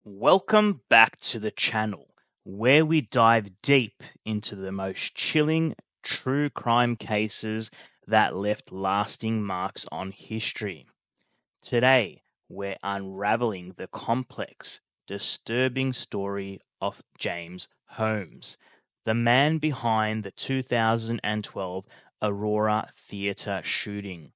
Welcome back to the channel, where we dive deep into the most chilling true crime cases that left lasting marks on history. Today, we're unraveling the complex, disturbing story of James Holmes, the man behind the 2012 Aurora theatre shooting.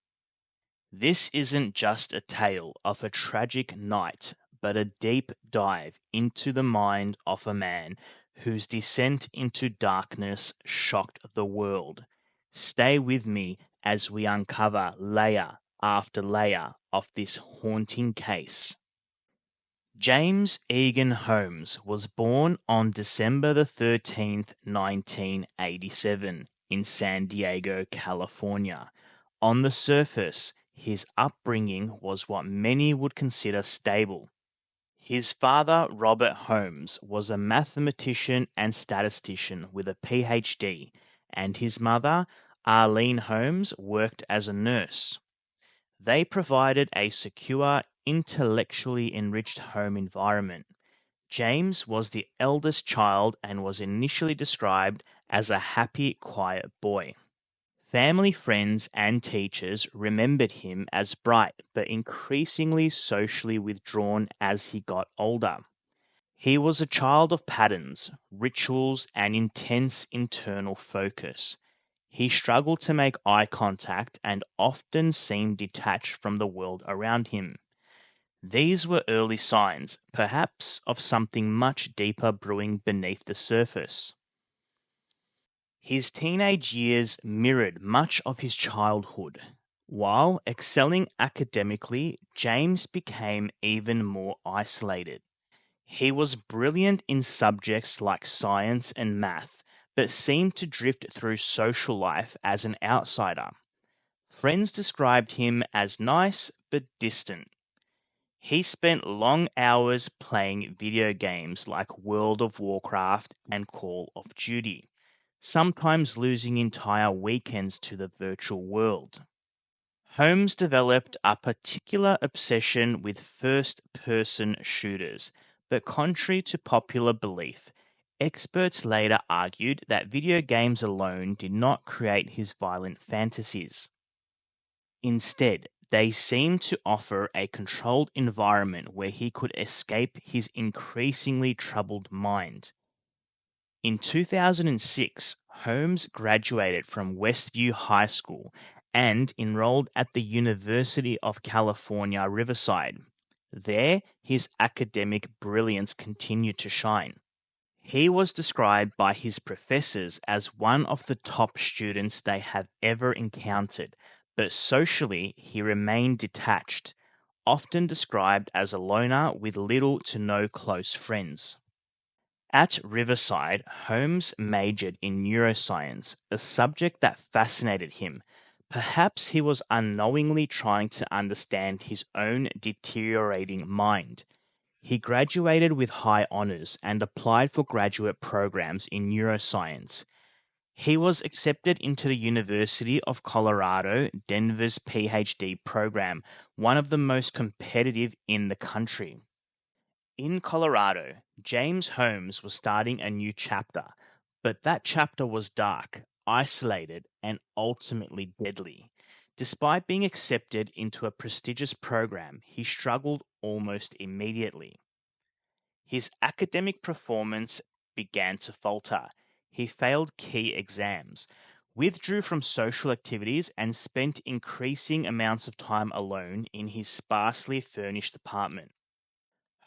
This isn't just a tale of a tragic night, but a deep dive into the mind of a man whose descent into darkness shocked the world. Stay with me as we uncover layer after layer of this haunting case. James Egan Holmes was born on December the 13th, 1987, in San Diego, California. On the surface, his upbringing was what many would consider stable. His father, Robert Holmes, was a mathematician and statistician with a PhD, and his mother, Arlene Holmes, worked as a nurse. They provided a secure, intellectually enriched home environment. James was the eldest child and was initially described as a happy, quiet boy. Family, friends, and teachers remembered him as bright but increasingly socially withdrawn as he got older. He was a child of patterns, rituals, and intense internal focus. He struggled to make eye contact and often seemed detached from the world around him. These were early signs, perhaps, of something much deeper brewing beneath the surface. His teenage years mirrored much of his childhood. While excelling academically, James became even more isolated. He was brilliant in subjects like science and math, but seemed to drift through social life as an outsider. Friends described him as nice but distant. He spent long hours playing video games like World of Warcraft and Call of Duty, sometimes losing entire weekends to the virtual world. Holmes developed a particular obsession with first-person shooters, but contrary to popular belief, experts later argued that video games alone did not create his violent fantasies. Instead, they seemed to offer a controlled environment where he could escape his increasingly troubled mind. In 2006, Holmes graduated from Westview High School and enrolled at the University of California, Riverside. There, his academic brilliance continued to shine. He was described by his professors as one of the top students they have ever encountered, but socially he remained detached, often described as a loner with little to no close friends. At Riverside, Holmes majored in neuroscience, a subject that fascinated him. Perhaps he was unknowingly trying to understand his own deteriorating mind. He graduated with high honors and applied for graduate programs in neuroscience. He was accepted into the University of Colorado, Denver's PhD program, one of the most competitive in the country. In Colorado, James Holmes was starting a new chapter, but that chapter was dark, isolated, and ultimately deadly. Despite being accepted into a prestigious program, he struggled almost immediately. His academic performance began to falter. He failed key exams, withdrew from social activities, and spent increasing amounts of time alone in his sparsely furnished apartment.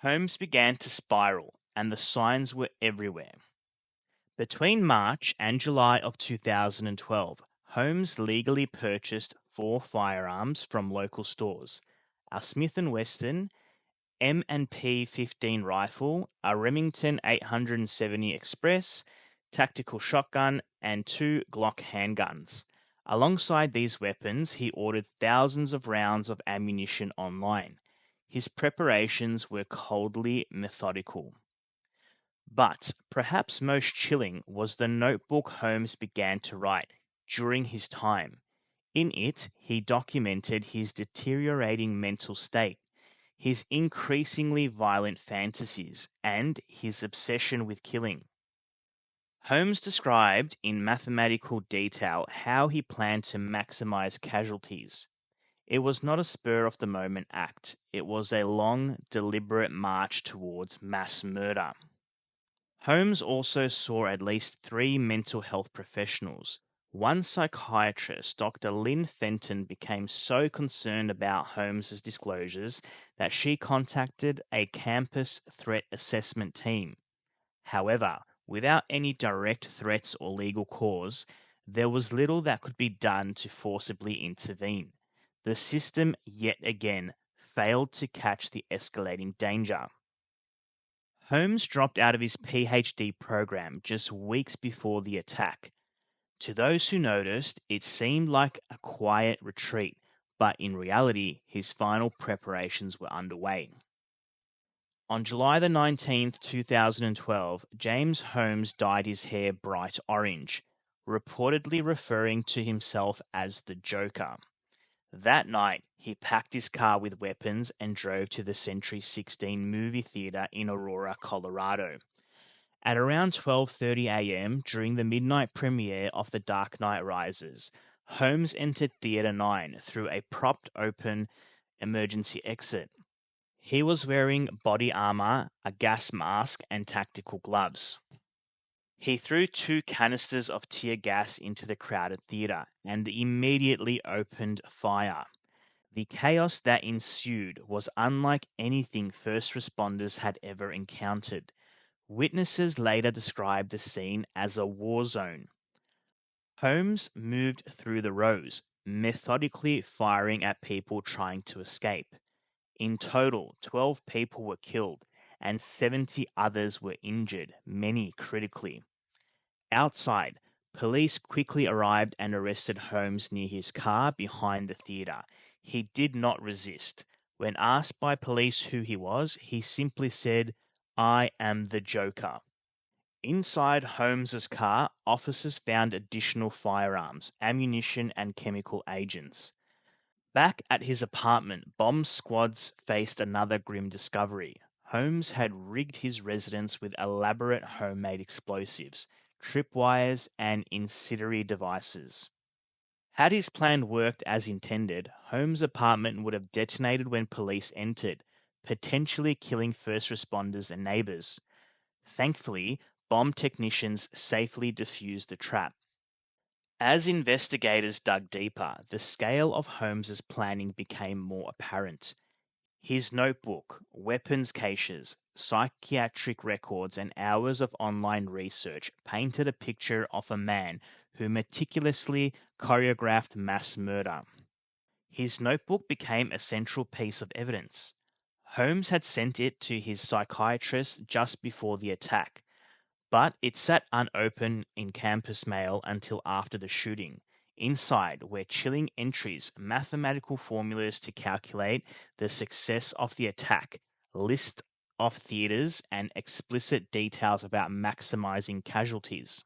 Holmes began to spiral, and the signs were everywhere. Between March and July of 2012, Holmes legally purchased 4 firearms from local stores: a Smith & Wesson M&P 15 rifle, a Remington 870 Express, tactical shotgun, and 2 Glock handguns. Alongside these weapons, he ordered thousands of rounds of ammunition online. His preparations were coldly methodical. But perhaps most chilling was the notebook Holmes began to write during his time. In it, he documented his deteriorating mental state. his increasingly violent fantasies, and his obsession with killing. Holmes described in mathematical detail how he planned to maximize casualties. It was not a spur of the moment act, it was a long, deliberate march towards mass murder. Holmes also saw at least three mental health professionals. One psychiatrist, Dr. Lynn Fenton, became so concerned about Holmes's disclosures that she contacted a campus threat assessment team. However, without any direct threats or legal cause, there was little that could be done to forcibly intervene. The system yet again failed to catch the escalating danger. Holmes dropped out of his PhD program just weeks before the attack. To those who noticed, it seemed like a quiet retreat, but in reality, his final preparations were underway. On July the 19th, 2012, James Holmes dyed his hair bright orange, reportedly referring to himself as the Joker. That night, he packed his car with weapons and drove to the Century 16 movie theater in Aurora, Colorado. At around 12:30 a.m., during the midnight premiere of The Dark Knight Rises, Holmes entered Theater 9 through a propped open emergency exit. He was wearing body armor, a gas mask, and tactical gloves. He threw two canisters of tear gas into the crowded theater and immediately opened fire. The chaos that ensued was unlike anything first responders had ever encountered. Witnesses later described the scene as a war zone. Holmes moved through the rows, methodically firing at people trying to escape. In total, 12 people were killed and 70 others were injured, many critically. Outside, police quickly arrived and arrested Holmes near his car behind the theater. He did not resist. When asked by police who he was, he simply said, "I am the Joker." Inside Holmes's car, officers found additional firearms, ammunition, and chemical agents. Back at his apartment, bomb squads faced another grim discovery. Holmes had rigged his residence with elaborate homemade explosives, tripwires, and incendiary devices. Had his plan worked as intended, Holmes' apartment would have detonated when police entered, potentially killing first responders and neighbors. Thankfully, bomb technicians safely defused the trap. As investigators dug deeper, the scale of Holmes's planning became more apparent. His notebook, weapons caches, psychiatric records, and hours of online research painted a picture of a man who meticulously choreographed mass murder. His notebook became a central piece of evidence. Holmes had sent it to his psychiatrist just before the attack, but it sat unopened in campus mail until after the shooting. Inside were chilling entries, mathematical formulas to calculate the success of the attack, list of theaters, and explicit details about maximizing casualties.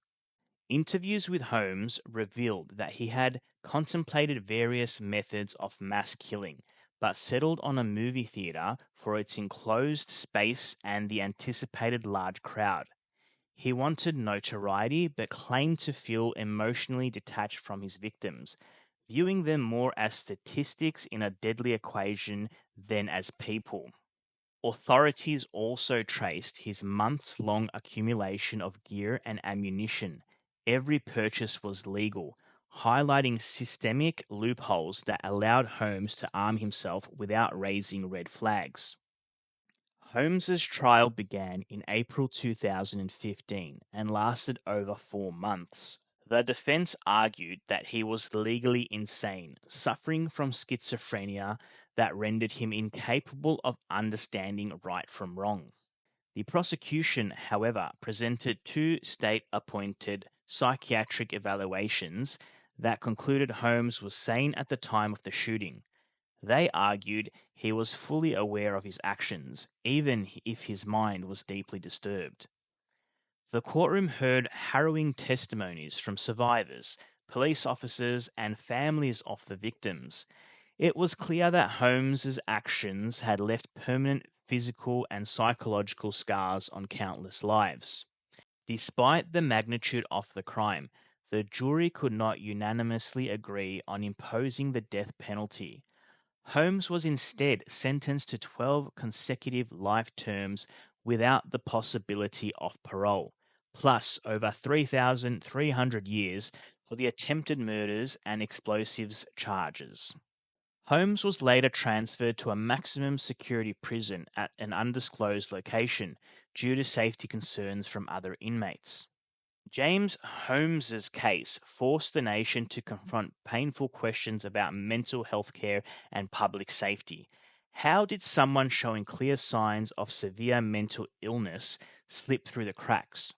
Interviews with Holmes revealed that he had contemplated various methods of mass killing, but settled on a movie theater for its enclosed space and the anticipated large crowd. He wanted notoriety but claimed to feel emotionally detached from his victims, viewing them more as statistics in a deadly equation than as people. Authorities also traced his months long accumulation of gear and ammunition. Every purchase was legal, highlighting systemic loopholes that allowed Holmes to arm himself without raising red flags. Holmes's trial began in April 2015 and lasted over 4 months. The defense argued that he was legally insane, suffering from schizophrenia that rendered him incapable of understanding right from wrong. The prosecution, however, presented two state-appointed psychiatric evaluations that concluded Holmes was sane at the time of the shooting. They argued he was fully aware of his actions, even if his mind was deeply disturbed. The courtroom heard harrowing testimonies from survivors, police officers, and families of the victims. It was clear that Holmes's actions had left permanent physical and psychological scars on countless lives. Despite the magnitude of the crime, the jury could not unanimously agree on imposing the death penalty. Holmes was instead sentenced to 12 consecutive life terms without the possibility of parole, plus over 3,300 years for the attempted murders and explosives charges. Holmes was later transferred to a maximum security prison at an undisclosed location due to safety concerns from other inmates. James Holmes's case forced the nation to confront painful questions about mental health care and public safety. How did someone showing clear signs of severe mental illness slip through the cracks?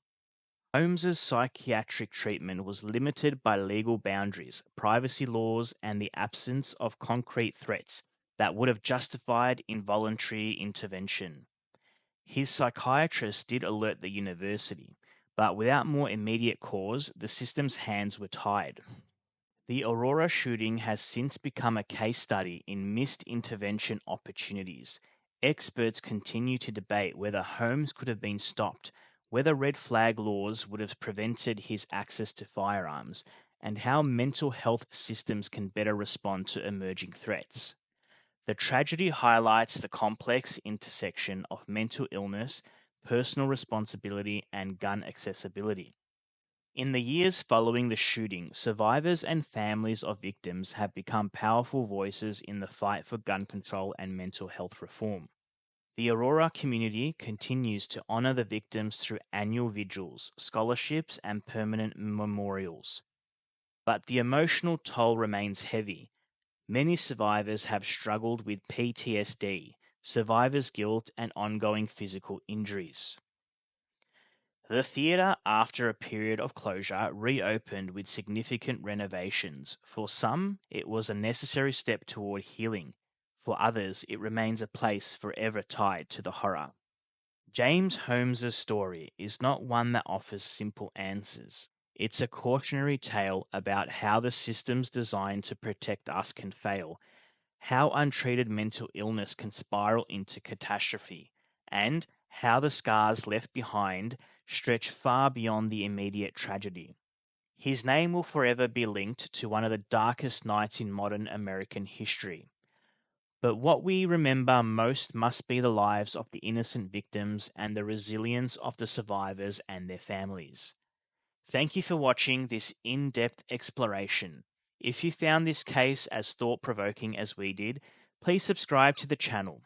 Holmes's psychiatric treatment was limited by legal boundaries, privacy laws, and the absence of concrete threats that would have justified involuntary intervention. His psychiatrist did alert the university, but without more immediate cause, the system's hands were tied. The Aurora shooting has since become a case study in missed intervention opportunities. Experts continue to debate whether Holmes could have been stopped, whether red flag laws would have prevented his access to firearms, and how mental health systems can better respond to emerging threats. The tragedy highlights the complex intersection of mental illness, personal responsibility, and gun accessibility. In the years following the shooting, survivors and families of victims have become powerful voices in the fight for gun control and mental health reform. The Aurora community continues to honor the victims through annual vigils, scholarships, and permanent memorials. But the emotional toll remains heavy. Many survivors have struggled with PTSD, survivor's guilt, and ongoing physical injuries. The theatre, after a period of closure, reopened with significant renovations. For some, it was a necessary step toward healing. For others, it remains a place forever tied to the horror. James Holmes's story is not one that offers simple answers. It's a cautionary tale about how the systems designed to protect us can fail, how untreated mental illness can spiral into catastrophe, and how the scars left behind stretch far beyond the immediate tragedy. His name will forever be linked to one of the darkest nights in modern American history. But what we remember most must be the lives of the innocent victims and the resilience of the survivors and their families. Thank you for watching this in-depth exploration. If you found this case as thought-provoking as we did, please subscribe to the channel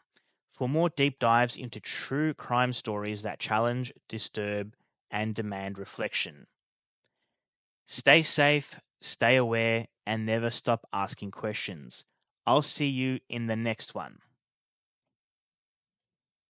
for more deep dives into true crime stories that challenge, disturb, and demand reflection. Stay safe, stay aware, and never stop asking questions. I'll see you in the next one.